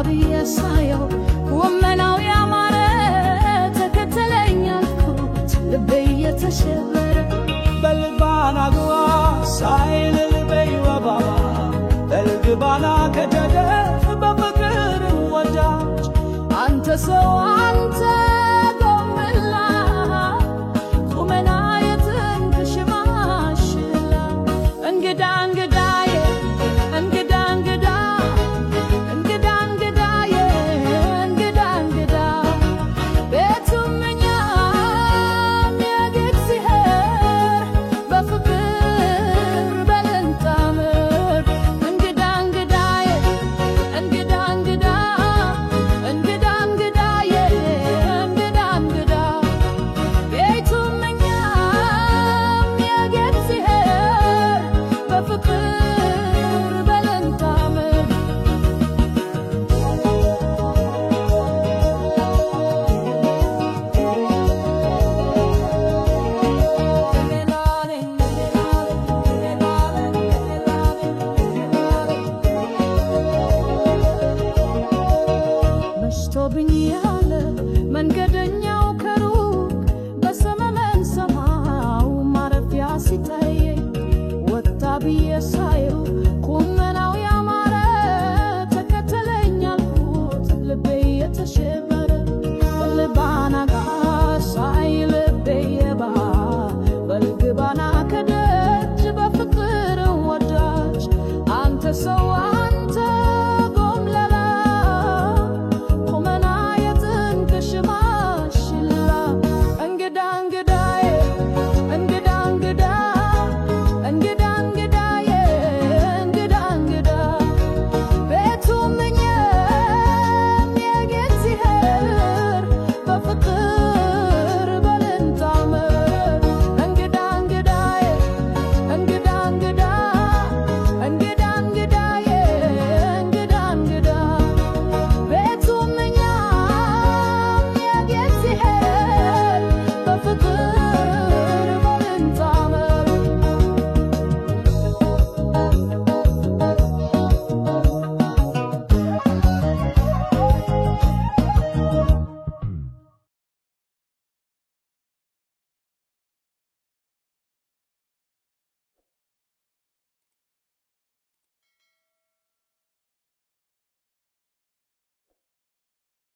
ብየሳየው ወመናው ያማረ ተከተለኛልኩት ልቤ የተሸበረ በልባና ግባ ሳይል ልበይ ወባባ በልግባና ከደደ በፍቅር ወዳጅ አንተ ሰው አንተ ጎምላ ቁመና የትንሽማሽላ እንግዳ እንግዳዬ እንግዳ እንግዳ እንግዳ እንግዳዬ እንግዳ እንግዳ ቤቱምኛም የእግዚአብሔር በፍቅር በለንታምር እንግዳ እንግዳዬ እንግዳ እንግዳ እንግዳ እንግዳዬ እንግዳ እንግዳ ቤቱምኛም የእግዚአብሔር በፍቅር በለንታምር መሽቶብኝ